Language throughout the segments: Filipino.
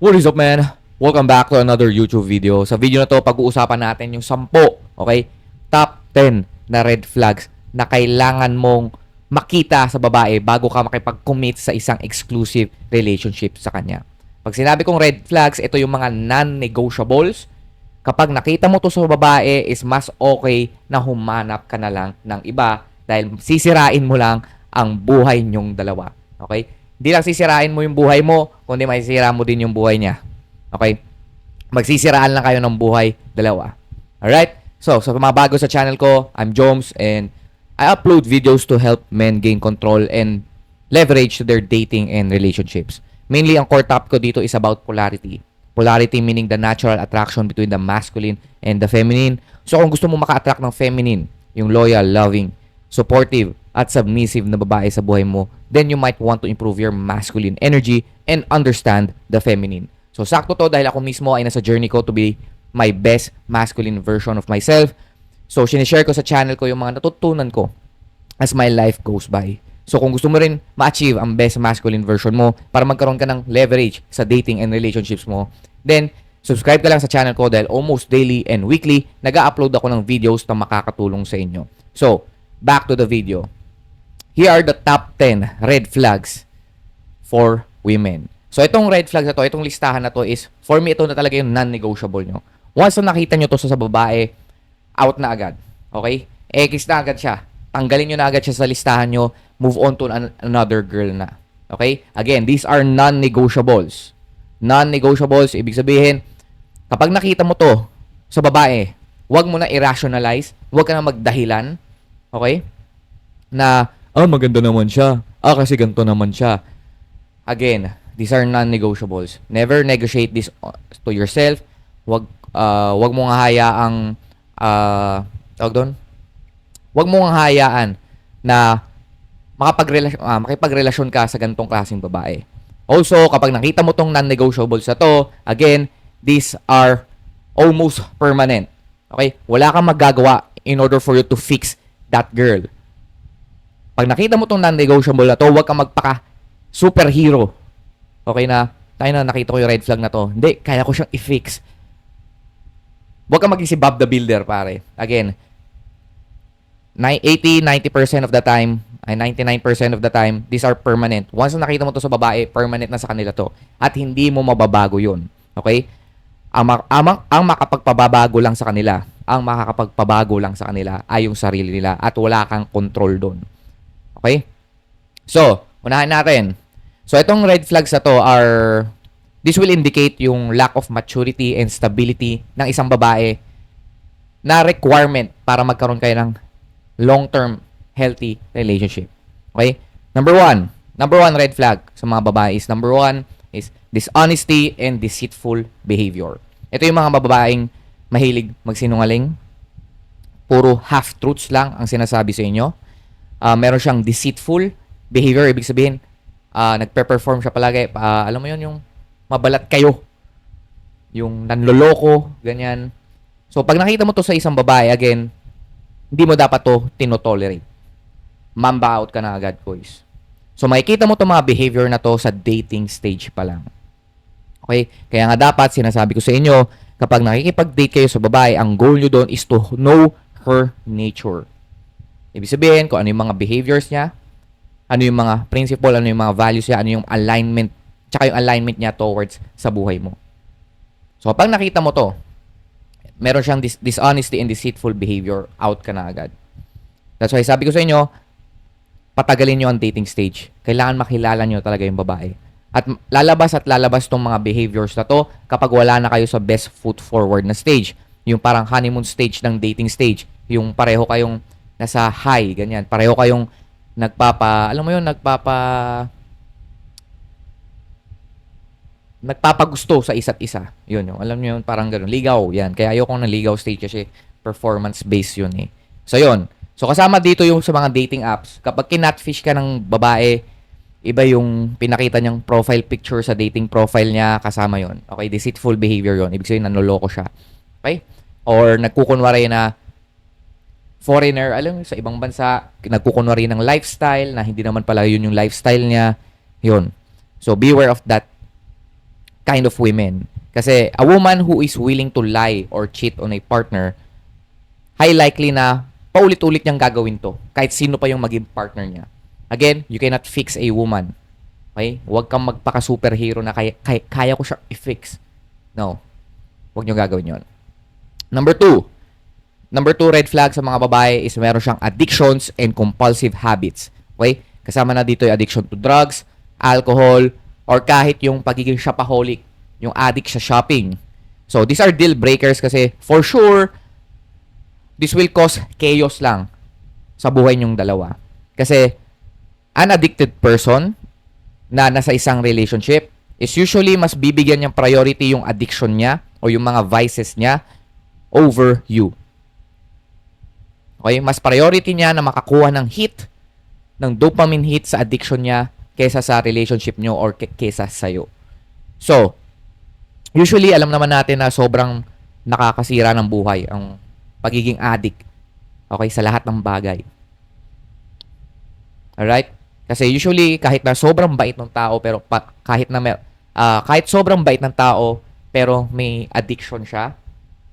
What is up, man? Welcome back to another YouTube video. Sa video na to, pag-uusapan natin yung 10, okay? Top 10 na red flags na kailangan mong makita sa babae bago ka makipag-commit sa isang exclusive relationship sa kanya. Pag sinabi kong red flags, ito yung mga non-negotiables. Kapag nakita mo to sa babae, is mas okay na humanap ka na lang ng iba dahil sisirain mo lang ang buhay nyong dalawa. Okay? Hindi lang sisirain mo yung buhay mo, kundi masisira mo din yung buhay niya. Okay? Magsisiraan lang kayo ng buhay dalawa. Alright? So, sa mga bago sa channel ko, I'm Joms and I upload videos to help men gain control and leverage to their dating and relationships. Mainly, ang core topic ko dito is about polarity. Polarity meaning the natural attraction between the masculine and the feminine. So, kung gusto mo maka-attract ng feminine, yung loyal, loving, supportive, at submissive na babae sa buhay mo, then you might want to improve your masculine energy and understand the feminine. So, sakto to dahil ako mismo ay nasa journey ko to be my best masculine version of myself. So, sinishare ko sa channel ko yung mga natutunan ko as my life goes by. So, kung gusto mo rin ma-achieve ang best masculine version mo para magkaroon ka ng leverage sa dating and relationships mo, then, subscribe ka lang sa channel ko dahil almost daily and weekly, nag-upload ako ng videos na makakatulong sa inyo. So, back to the video. Here are the top 10 red flags for women. So, itong red flags na to, itong listahan na to is, for me, ito na talaga yung non-negotiable nyo. Once na nakita nyo to sa babae, out na agad. Okay? X na agad siya. Tanggalin nyo na agad siya sa listahan nyo. Move on to another girl na. Okay? Again, these are non-negotiables. Non-negotiables, ibig sabihin, kapag nakita mo to sa babae, wag mo na i-rationalize, wag ka na magdahilan. Okay? Na, maganda naman siya. Kasi ganito naman siya. Again, these are non-negotiables. Never negotiate this to yourself. Wag mo nga hayaang tawag doon? Wag mo nga hayaan na makipagrelasyon ka sa ganitong klaseng babae. Also, kapag nakita mo tong non-negotiables na to, again, these are almost permanent. Okay? Wala kang magagawa in order for you to fix that girl. Pag nakita mo tong non-negotiable na to, huwag kang magpaka-superhero. Okay na? Tayo na, nakita ko yung red flag na to. Hindi, kaya ko siyang i-fix. Huwag kang maging si Bob the Builder, pare. Again, 80-90% of the time, 99% of the time, these are permanent. Once na nakita mo to sa babae, permanent na sa kanila to. At hindi mo mababago yun. Okay? Ang makapagpababago lang sa kanila, ang makakapagpabago lang sa kanila ay yung sarili nila at wala kang control doon. Okay? So, unahin natin. So, itong red flags na to are, this will indicate yung lack of maturity and stability ng isang babae na requirement para magkaroon kayo ng long-term healthy relationship. Okay? Number one red flag sa mga babae is, number one is dishonesty and deceitful behavior. Ito yung mga babaeng mahilig magsinungaling. Puro half-truths lang ang sinasabi sa inyo. Meron siyang deceitful behavior. Ibig sabihin, nagpe-perform siya palagi. Alam mo yun, yung mabalat kayo. Yung nanloloko, ganyan. So, pag nakita mo to sa isang babae, again, hindi mo dapat to tinotolerate. Mamba out ka na agad, boys. So, makikita mo to mga behavior na to sa dating stage pa lang. Okay? Kaya nga dapat, sinasabi ko sa inyo, kapag nakikipag-date kayo sa babae, ang goal nyo doon is to know her nature. Ibig sabihin kung ano yung mga behaviors niya, ano yung mga principle, ano yung mga values niya, ano yung alignment, tsaka yung alignment niya towards sa buhay mo. So, pag nakita mo to, meron siyang dishonesty and deceitful behavior, out ka na agad. That's why sabi ko sa inyo, patagalin nyo ang dating stage. Kailangan makilala nyo talaga yung babae. At lalabas tong mga behaviors na to kapag wala na kayo sa best foot forward na stage. Yung parang honeymoon stage ng dating stage. Yung pareho kayong nasa high, ganyan. Pareho kayong nagpapagusto sa isa't isa. Yun, yung, alam niyo yun, parang gano'n. Ligaw, yan. Kaya ayoko ng ligaw stage kasi performance-based yun eh. So, yun. So, kasama dito yung sa mga dating apps. Kapag kinatfish ka ng babae, iba yung pinakita niyang profile picture sa dating profile niya, kasama yun. Okay, deceitful behavior yun. Ibig sabihin, nanloloko siya. Okay? Or nagkukunwari na foreigner, alam mo, sa ibang bansa, nagkukunwari ng lifestyle na hindi naman pala yun yung lifestyle niya. Yun. So, beware of that kind of women. Kasi a woman who is willing to lie or cheat on a partner, high likely na paulit-ulit niyang gagawin to. Kahit sino pa yung maging partner niya. Again, you cannot fix a woman. Okay? Huwag kang magpaka-superhero na kaya ko siya i-fix. No. Huwag niyo gagawin yon. Number two red flag sa mga babae is meron siyang addictions and compulsive habits. Okay? Kasama na dito yung addiction to drugs, alcohol, or kahit yung pagiging shopaholic, yung addict sa shopping. So, these are deal breakers kasi for sure, this will cause chaos lang sa buhay niyong dalawa. Kasi, an addicted person na nasa isang relationship is usually mas bibigyan niyang priority yung addiction niya o yung mga vices niya over you. Okay? Mas priority niya na makakuha ng hit, ng dopamine hit sa addiction niya kaysa sa relationship niyo or kaysa sa'yo. So, usually, alam naman natin na sobrang nakakasira ng buhay ang pagiging addict. Okay? Sa lahat ng bagay. Alright? Kasi usually, kahit na sobrang bait ng tao, pero kahit sobrang bait ng tao, pero may addiction siya,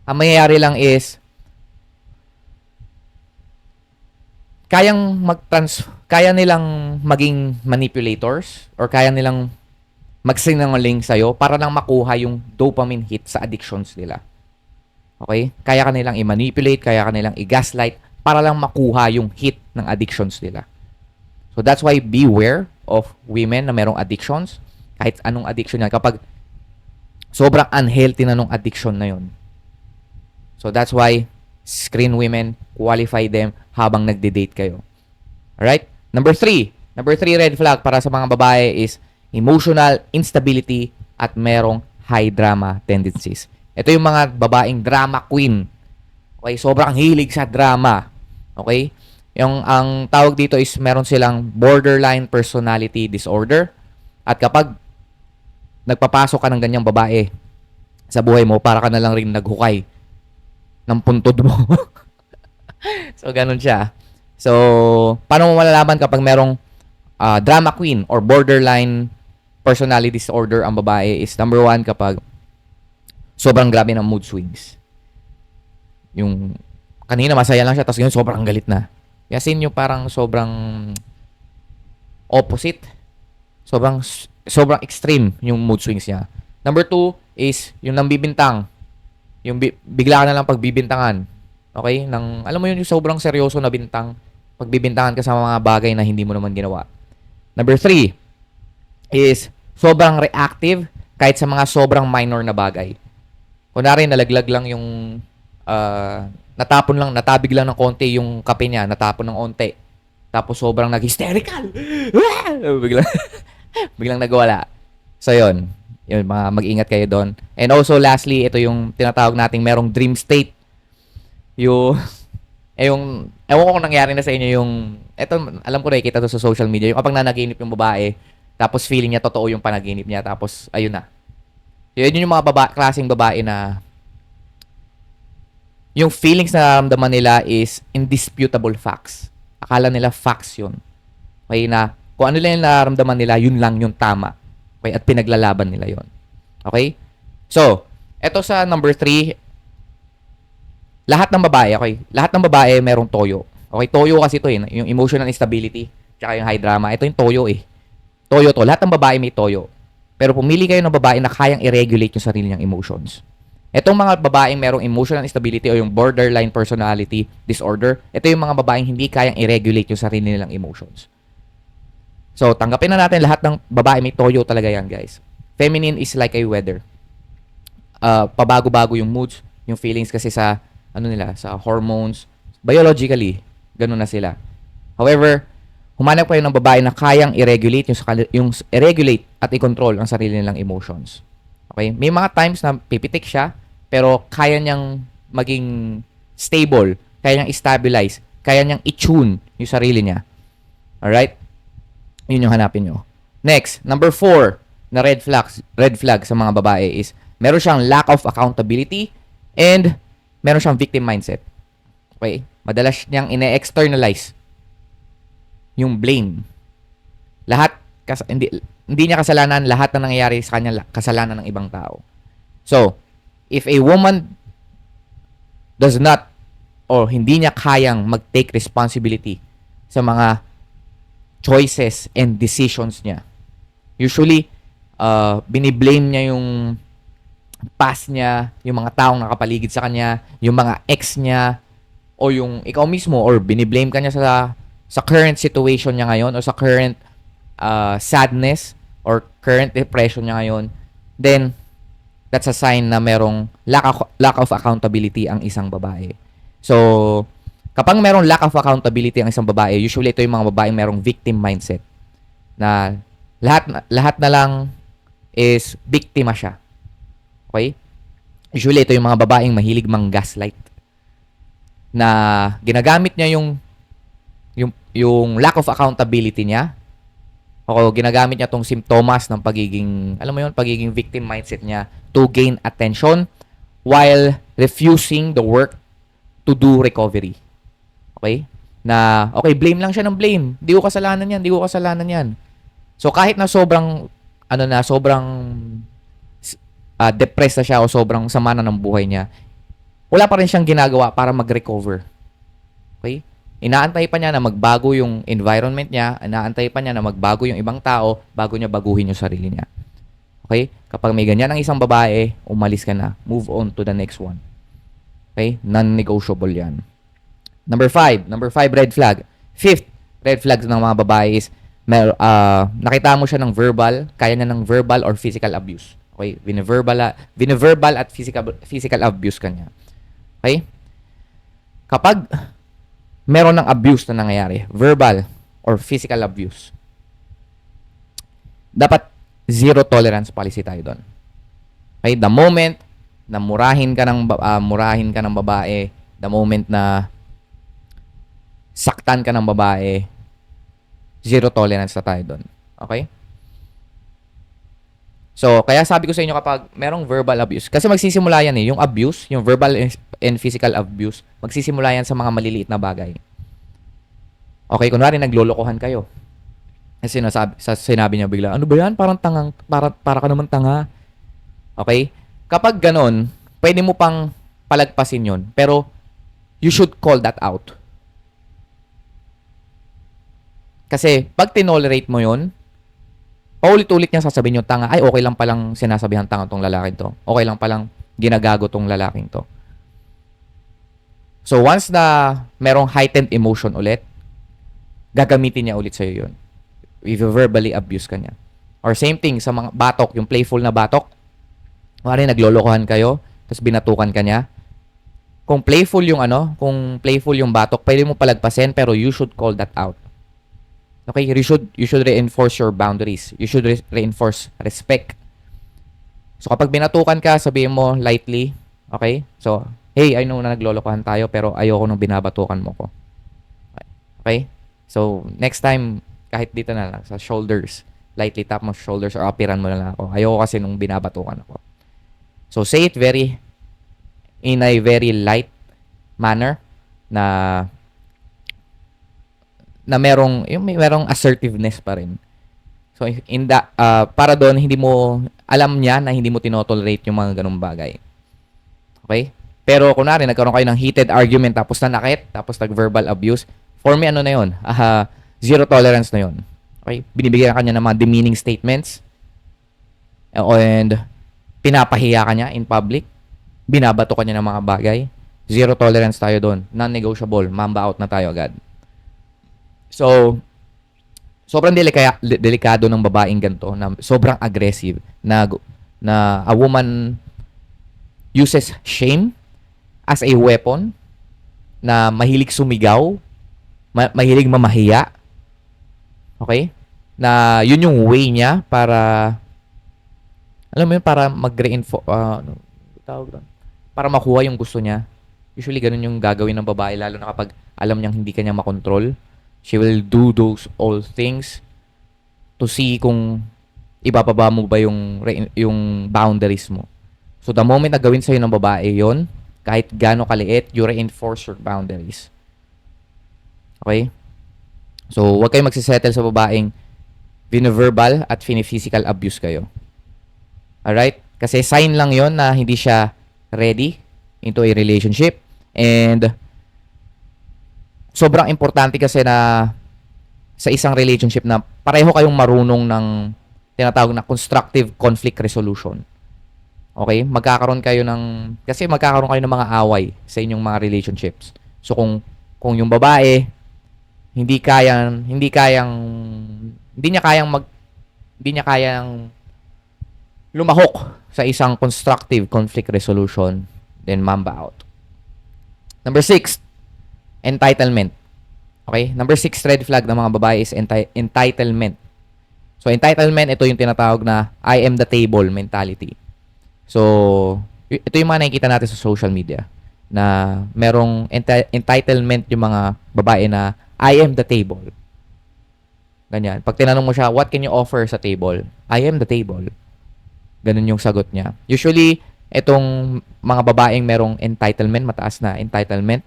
ang mangyayari lang is, kaya nilang maging manipulators or kaya nilang magsinungaling sa'yo para lang makuha yung dopamine hit sa addictions nila. Okay? Kaya ka nilang i-manipulate, kaya ka nilang i-gaslight para lang makuha yung hit ng addictions nila. So that's why beware of women na merong addictions, kahit anong addiction yan, kapag sobrang unhealthy na nung addiction na yun. So that's why screen women, qualify them habang nagde-date kayo. Alright? Number three red flag para sa mga babae is emotional instability at merong high drama tendencies. Ito yung mga babaeng drama queen. Okay? Sobrang hilig sa drama. Okay? Ang tawag dito is meron silang borderline personality disorder. At kapag nagpapasok ka ng ganyang babae sa buhay mo, para ka na lang rin naghukay ng puntod mo. So, ganun siya. So, paano mo malalaman kapag merong drama queen or borderline personality disorder ang babae is number one, kapag sobrang grabe ng mood swings. Yung kanina masaya lang siya, tapos ngayon sobrang galit na. Yasin yung parang sobrang opposite. Sobrang extreme yung mood swings niya. Number two is yung nambibintang. Yung bigla ka na lang pagbibintangan. Okay? Alam mo yun, yung sobrang seryoso na bintang. Pagbibintangan ka sa mga bagay na hindi mo naman ginawa. Number three is sobrang reactive kahit sa mga sobrang minor na bagay. Kunwari, nalaglag lang yung natabig lang ng konti yung kape niya, natapon ng onte. Tapos sobrang nag-hysterical. biglang nagwala. So, yun. Yun, mag-ingat kayo doon. And also, lastly, ito yung tinatawag nating merong dream state. Ewan ko kung nangyari na sa inyo ito, alam ko nakikita to sa social media, yung kapag nanaginip yung babae, tapos feeling niya totoo yung panaginip niya, tapos ayun na. Yun yung mga klaseng babae na yung feelings na nararamdaman nila is indisputable facts. Akala nila facts yun. Okay, na kung ano lang yung nararamdaman nila, yun lang yung tama. Okay, at pinaglalaban nila yon. Okay? So, eto sa number 3, lahat ng babae, okay? Lahat ng babae merong toyo. Okay, toyo kasi ito yung emotional instability, tsaka yung high drama. Ito yung toyo Toyo to. Lahat ng babae may toyo. Pero pumili kayo ng babae na kayang i-regulate yung sarili niyang emotions. Etong mga babaeng merong emotional instability o yung borderline personality disorder, ito yung mga babaeng hindi kayang i-regulate yung sarili nilang emotions. So, tanggapin na natin lahat ng babae may toyo talaga yan, guys. Feminine is like a weather. Pabago-bago yung moods, yung feelings kasi sa sa hormones, biologically, ganun na sila. However, humanap kayo ng babae na kayang i-regulate yung i-regulate at i-control ang sarili nilang emotions. Okay? May mga times na pipitik siya, pero kaya niyang maging stable, kaya niyang i-stabilize, kaya niyang i-tune yung sarili niya. Alright? Yun yung hanapin nyo. Next, number 4 na red flag sa mga babae is meron siyang lack of accountability and meron siyang victim mindset. Okay? Madalas niyang ine-externalize yung blame. hindi niya kasalanan, lahat na nangyayari sa kanya kasalanan ng ibang tao. So, if a woman does not or hindi niya kayang mag-take responsibility sa mga choices and decisions niya, usually, biniblame niya yung past niya, yung mga taong nakapaligid sa kanya, yung mga ex niya, o yung ikaw mismo, or biniblame ka niya sa current situation niya ngayon, o sa current sadness, or current depression niya ngayon, then, that's a sign na merong lack of accountability ang isang babae. So, kapag merong lack of accountability ang isang babae, usually ito yung mga babaeng merong victim mindset, na lahat na lang is biktima siya. Okay? Usually, ito yung mga babaeng mahilig mang-gaslight. Na ginagamit niya yung lack of accountability niya. O ginagamit niya tong simptomas ng pagiging, alam mo yun, pagiging victim mindset niya to gain attention while refusing the work to do recovery. Okay? Na, okay, blame lang siya ng blame. Di ko kasalanan yan. So, kahit na sobrang depressed na siya o sobrang sama na ng buhay niya, wala pa rin siyang ginagawa para mag-recover. Okay? Inaantay pa niya na magbago yung environment niya, inaantay pa niya na magbago yung ibang tao bago niya baguhin yung sarili niya. Okay? Kapag may ganyan ang isang babae, umalis ka na. Move on to the next one. Okay? Non-negotiable yan. Number 5 red flag. 5th red flag ng mga babae is nakita mo siya ng kaya niya ng verbal or physical abuse. Okay? Verbal at physical abuse kanya. Okay? Kapag meron ng abuse na nangyayari, verbal or physical abuse, dapat zero tolerance policy tayo doon. Okay? The moment na murahin ka ng babae, the moment na saktan ka ng babae, zero tolerance na tayo doon. Okay? So, kaya sabi ko sa inyo kapag merong verbal abuse, kasi magsisimula yan yung abuse, yung verbal and physical abuse, magsisimula yan sa mga maliliit na bagay. Okay, kunwari naglolokohan kayo. Kasi sinabi niya bigla, ano ba yan? Parang tangang, para ka naman tanga. Okay? Kapag ganon, pwede mo pang palagpasin yon, pero you should call that out. Kasi pag tinolerate mo yon, paulit-ulit niya sasabihin yung tanga, ay okay lang palang sinasabihan tanga tong lalaking to. Okay lang palang ginagago tong lalaking to. So once na merong heightened emotion ulit, gagamitin niya ulit sa'yo yun. If you verbally abuse ka niya. Or same thing sa mga batok, yung playful na batok. Mari naglolokohan kayo, tapos binatukan ka niya. Kung playful yung batok, pwede mo palagpasin, pero you should call that out. Okay, you should reinforce your boundaries. You should reinforce respect. So kapag binatukan ka, sabihin mo lightly, okay? So, hey, I know na naglolokohan tayo, pero ayoko nung binabatukan mo ko. Okay? So, next time, kahit dito na lang, sa shoulders, lightly tap mo shoulders or apiran mo na lang ako. Ayoko kasi nung binabatukan ako. So, say it in a very light manner na merong assertiveness pa rin. So, para doon, alam niya na hindi mo tinotolerate yung mga ganung bagay. Okay? Pero, kunwari, nagkaroon kayo ng heated argument, tapos nanakit, tapos nag-verbal abuse, for me, ano na yun? Zero tolerance na yun. Okay? Binibigyan ka niya ng mga demeaning statements, and pinapahiya ka niya in public, binabato ka niya ng mga bagay, zero tolerance tayo doon. Non-negotiable. Mamba out na tayo agad. So, sobrang delikado ng babaeng ganito na sobrang aggressive na a woman uses shame as a weapon, na mahilig sumigaw, mahilig mamahiya. Okay? Na yun yung way niya para, alam mo yun, para mag-reinforce, para makuha yung gusto niya. Usually, ganun yung gagawin ng babae, lalo na kapag alam niyang hindi kanya makontrol. She will do those all things to see kung ibababa mo ba yung boundaries mo. So, the moment na gawin sa'yo ng babae yon, kahit gaano kaliit, you reinforce your boundaries. Okay? So, huwag kayong magsisettle sa babaeng Vino-verbal at physical abuse kayo. Alright? Kasi sign lang yon na hindi siya ready into a relationship. And sobrang importante kasi na sa isang relationship na pareho kayong marunong ng tinatawag na constructive conflict resolution. Okay? Magkakaroon kayo ng mga away sa inyong mga relationships. So kung yung babae hindi niya kayang lumahok sa isang constructive conflict resolution, then mamba out. Number 6, entitlement. Okay? Number 6 red flag ng mga babae is entitlement. So, entitlement, ito yung tinatawag na I am the table mentality. So, ito yung mga nakikita natin sa social media na merong entitlement yung mga babae na I am the table. Ganyan. Pag tinanong mo siya, what can you offer sa table? I am the table. Ganun yung sagot niya. Usually, itong mga babaeng merong entitlement, mataas na entitlement,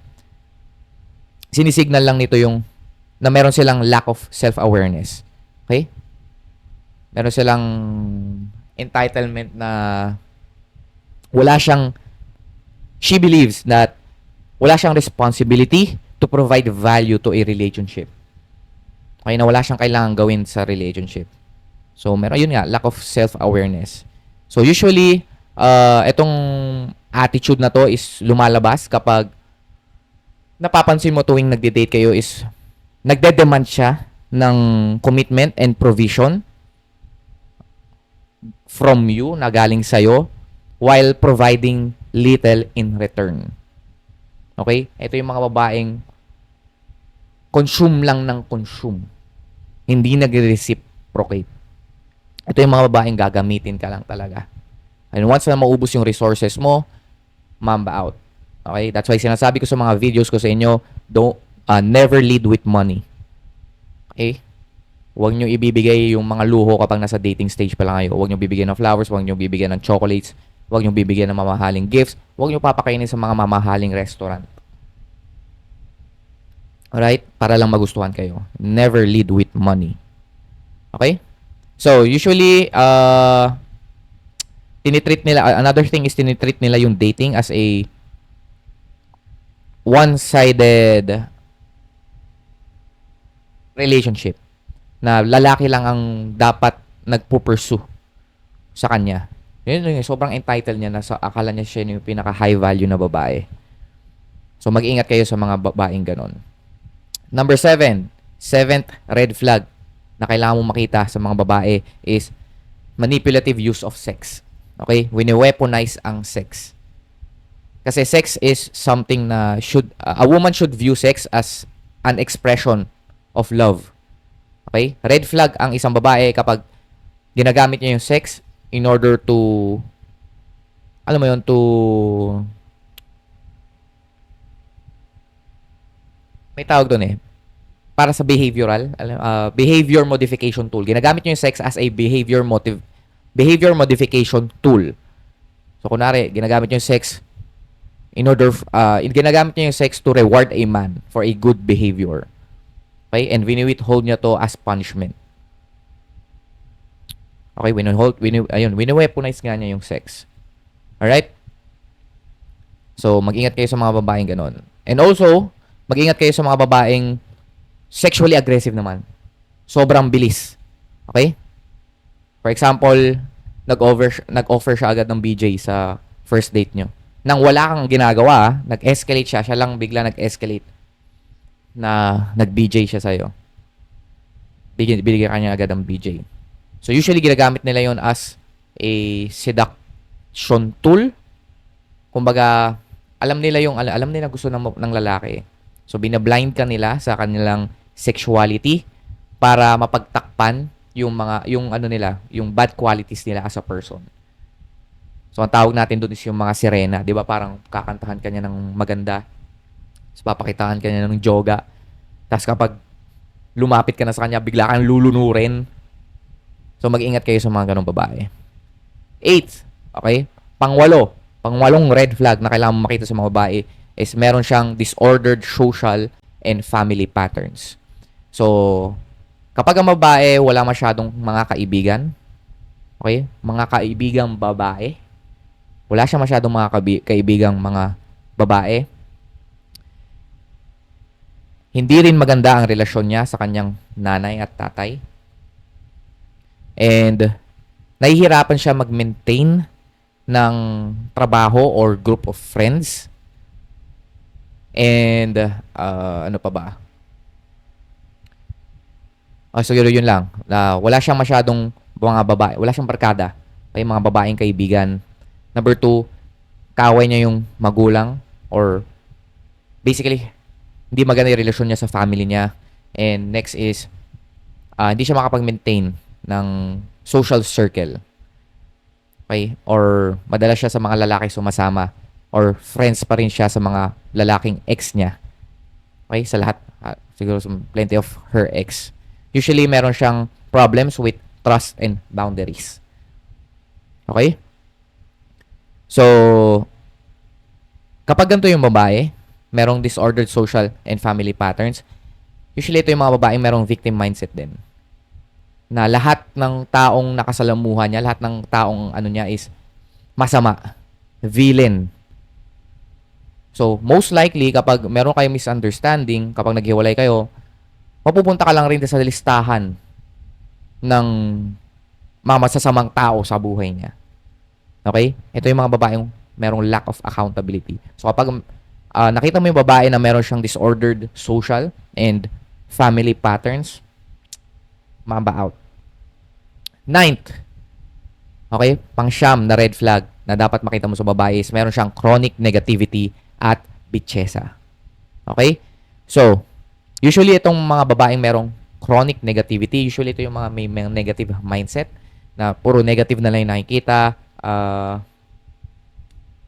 sinisignal lang nito yung na meron silang lack of self-awareness. Okay? Meron silang entitlement na she believes that wala siyang responsibility to provide value to a relationship. Okay, na wala siyang kailangan gawin sa relationship. So, meron yun nga, lack of self-awareness. So, usually, itong attitude na to is lumalabas kapag napapansin mo tuwing nagde-date kayo is nagde-demand siya ng commitment and provision from you, na galing sa'yo, while providing little in return. Okay? Ito yung mga babaeng consume lang ng consume. Hindi nag-reciprocate. Ito yung mga babaeng gagamitin ka lang talaga. And once na maubos yung resources mo, mamba out. Okay? That's why sinasabi ko sa mga videos ko sa inyo, never lead with money. Okay? Huwag nyo ibibigay yung mga luho kapag nasa dating stage pa lang kayo. Huwag nyo bibigyan ng flowers, huwag nyo bibigyan ng chocolates, huwag nyo bibigyan ng mamahaling gifts, huwag nyo papakainin sa mga mamahaling restaurant. Alright? Para lang magustuhan kayo. Never lead with money. Okay? So, usually, another thing is tinitreat nila yung dating as a one-sided relationship. Na lalaki lang ang dapat nagpo-pursue sa kanya. Yun yung sobrang entitled niya na akala niya siya yung pinaka-high value na babae. So, mag-ingat kayo sa mga babaeng ganon. Number 7, seventh red flag na kailangan mong makita sa mga babae is manipulative use of sex. Okay? Wini-weaponize ang sex. Kasi sex is something na a woman should view sex as an expression of love. Okay? Red flag ang isang babae kapag ginagamit niya yung sex in order to may tawag doon eh. Para sa behavior modification tool. Ginagamit niyo yung sex as a behavior modification tool. So, kunwari, ginagamit niyo yung sex ginagamit niyo yung sex to reward a man for a good behavior. Okay? And wini-withhold niya to as punishment. Okay? Wini-weaponize nga niya yung sex. Alright? So, mag-ingat kayo sa mga babaeng ganon. And also, mag-ingat kayo sa mga babaeng sexually aggressive naman. Sobrang bilis. Okay? For example, nag-offer siya agad ng BJ sa first date nyo. Nang wala kang ginagawa, nag-escalate siya lang bigla nag-escalate na nag-BJ siya sa'yo. Binigyan ka niya agad ng BJ. So, usually, ginagamit nila yon as a seduction tool. Kumbaga, alam nila gusto ng lalaki. So, binablind ka nila sa kanilang sexuality para mapagtakpan yung bad qualities nila as a person. So, ang tawag natin doon is yung mga sirena. Di ba? Parang kakantahan ka niya ng maganda. Tapos papakitaan ka niya ng yoga. Tapos kapag lumapit ka na sa kanya, bigla kang lulunurin. So, mag-ingat kayo sa mga ganong babae. 8. Okay? Pangwalong red flag na kailangan mo makita sa mga babae is meron siyang disordered social and family patterns. So, Kapag ang babae, wala masyadong mga kaibigan, okay? Mga kaibigang babae, wala siya masyadong mga kaibigang mga babae, hindi rin maganda ang relasyon niya sa kanyang nanay at tatay. And nahihirapan siya mag-maintain ng trabaho or group of friends. And ano pa ba? Siguro yun lang. Wala siyang masyadong mga babae. Wala siyang barkada. Okay, mga babaeng kaibigan. Number 2, kaaway niya yung magulang or basically, hindi maganda yung relasyon niya sa family niya. And next is, hindi siya makapag-maintain ng social circle. Okay? Or madalas siya sa mga lalaki sumasama. Or friends pa rin siya sa mga lalaking ex niya. Okay? Sa lahat, siguro plenty of her ex. Usually, meron siyang problems with trust and boundaries. Okay? So, kapag ganito yung babae, merong disordered social and family patterns, usually ito yung mga babaeng merong victim mindset din. Na lahat ng taong nakasalamuhan niya, lahat ng taong ano niya is masama, villain. So, most likely, kapag meron kayong misunderstanding, kapag naghiwalay kayo, mapupunta ka lang rin sa listahan ng mga masasamang tao sa buhay niya. Okay? Ito yung mga babaeng merong lack of accountability. So, kapag nakita mo yung babae na meron siyang disordered social and family patterns, mamba out. 9th, okay, pang-siyam na red flag na dapat makita mo sa babae is meron siyang chronic negativity at bitchesa. Okay? So, usually itong mga babaeng merong chronic negativity, usually ito yung mga may negative mindset na puro negative na lang yung nakikita.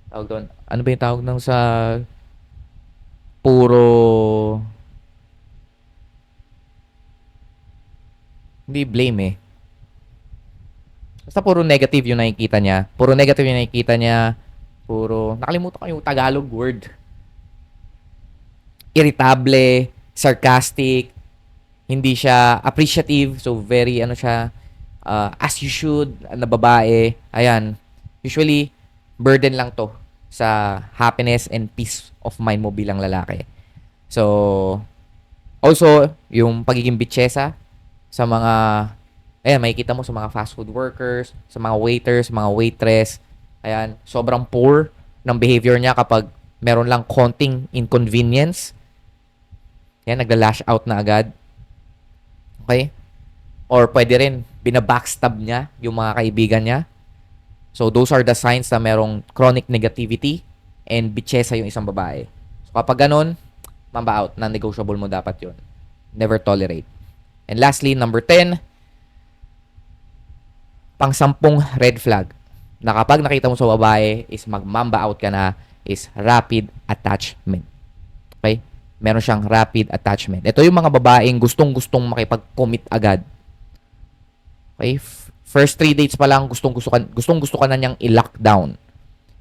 Tawag doon, ano ba yung tawag nang sa puro hindi blame eh. Basta puro negative yung nakikita niya. Puro negative yung nakikita niya. Puro, nakalimutan ko yung Tagalog word. Irritable, sarcastic, hindi siya appreciative. So, very, ano siya, as you should, na babae. Ayan. Usually, burden lang to sa happiness and peace of mind mo bilang lalaki. So, also, yung pagiging bitchesa sa mga ayan, makikita mo sa mga fast food workers, sa mga waiters, mga waitress. Ayan, sobrang poor ng behavior niya kapag meron lang konting inconvenience. Ayan, nagla-lash out na agad. Okay? Or pwede rin, binabackstab niya yung mga kaibigan niya. So, those are the signs na merong chronic negativity and bitchesa yung isang babae. So, kapag ganun, mamba out. Non-negotiable mo dapat yun. Never tolerate. And lastly, number 10, pang-sampung red flag na kapag nakita mo sa babae is mag-mamba out ka na is rapid attachment. Okay? Meron siyang rapid attachment. Ito yung mga babaeng gustong-gustong makipag-commit agad. Okay? First 3 dates pa lang gustong-gusto ka na niyang i-lockdown.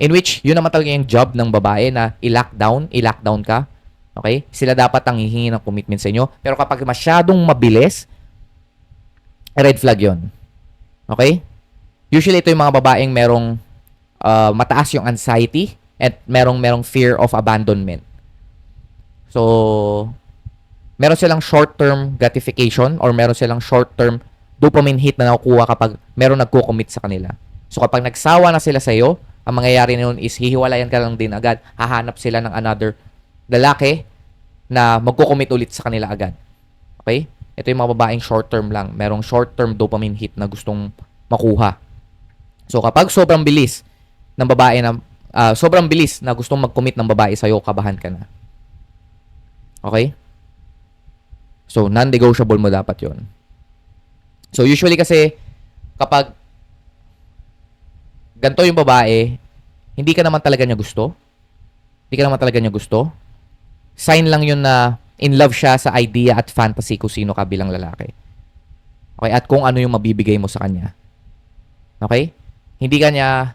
In which, yun naman talaga yung job ng babae na i-lockdown ka. Okay? Sila dapat ang hihingi ng commitment sa inyo. Pero kapag masyadong mabilis, red flag yun. Okay? Usually, ito yung mga babaeng merong mataas yung anxiety at merong fear of abandonment. So, meron silang short-term gratification or meron silang short-term dopamine hit na nakukuha kapag meron nagko-commit sa kanila. So, kapag nagsawa na sila sa iyo, ang mangyayari nun is hihiwalayan ka lang din agad. Hahanap sila ng another lalaki na magko-commit ulit sa kanila agad. Okay? Ito yung mga babaeng short-term lang. Merong short-term dopamine hit na gustong makuha. So, kapag sobrang bilis ng babae na sobrang bilis na gustong mag-commit ng babae sa'yo, kabahan ka na. Okay? So, non-negotiable mo dapat yon. So, usually kasi, kapag ganito yung babae, hindi ka naman talaga niya gusto. Sign lang yun na in love siya sa idea at fantasy kung sino ka bilang lalaki. Okay? At kung ano yung mabibigay mo sa kanya. Okay? Hindi ka niya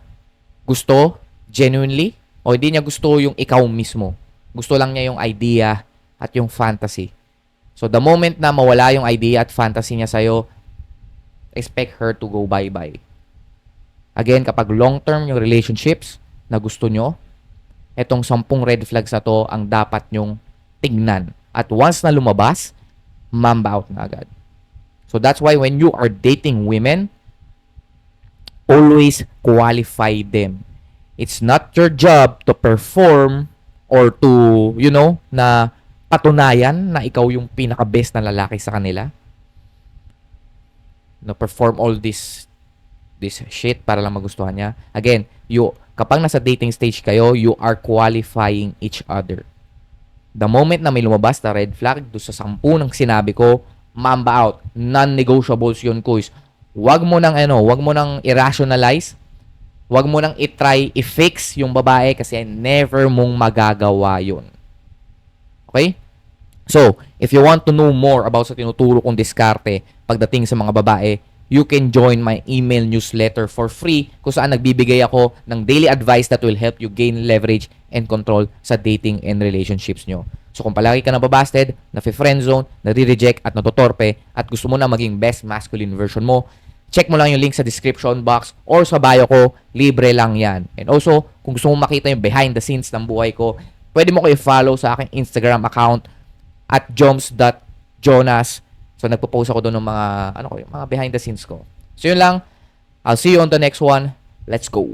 gusto genuinely o hindi niya gusto yung ikaw mismo. Gusto lang niya yung idea at yung fantasy. So, the moment na mawala yung idea at fantasy niya sa'yo, expect her to go bye-bye. Again, kapag long-term yung relationships na gusto nyo, etong 10 red flags na to ang dapat nyong tignan. At once na lumabas, mamba out na agad. So, that's why when you are dating women, always qualify them. It's not your job to perform or to, na patunayan na ikaw yung pinaka-best na lalaki sa kanila. Perform all this shit para lang magustuhan niya. Again, kapag nasa dating stage kayo, you are qualifying each other. The moment na may lumabas na red flag do sa 10 ng sinabi ko, mamba out. Non-negotiables yun, kuys. Wag mo nang irrationalize. Wag mo nang i-try i-fix yung babae kasi never mong magagawa yun. Okay? So, if you want to know more about sa tinuturo kong diskarte pagdating sa mga babae, you can join my email newsletter for free kung saan nagbibigay ako ng daily advice that will help you gain leverage and control sa dating and relationships nyo. So kung palagi ka nababasted, na-friendzone, nare-reject at natotorpe at gusto mo na maging best masculine version mo, check mo lang yung link sa description box or sa bio ko, libre lang yan. And also, kung gusto mo makita yung behind the scenes ng buhay ko, pwede mo ko i-follow sa aking Instagram account at joms.jonas. So, nagpo-post ako doon ng mga, yung mga behind the scenes ko. So, yun lang. I'll see you on the next one. Let's go.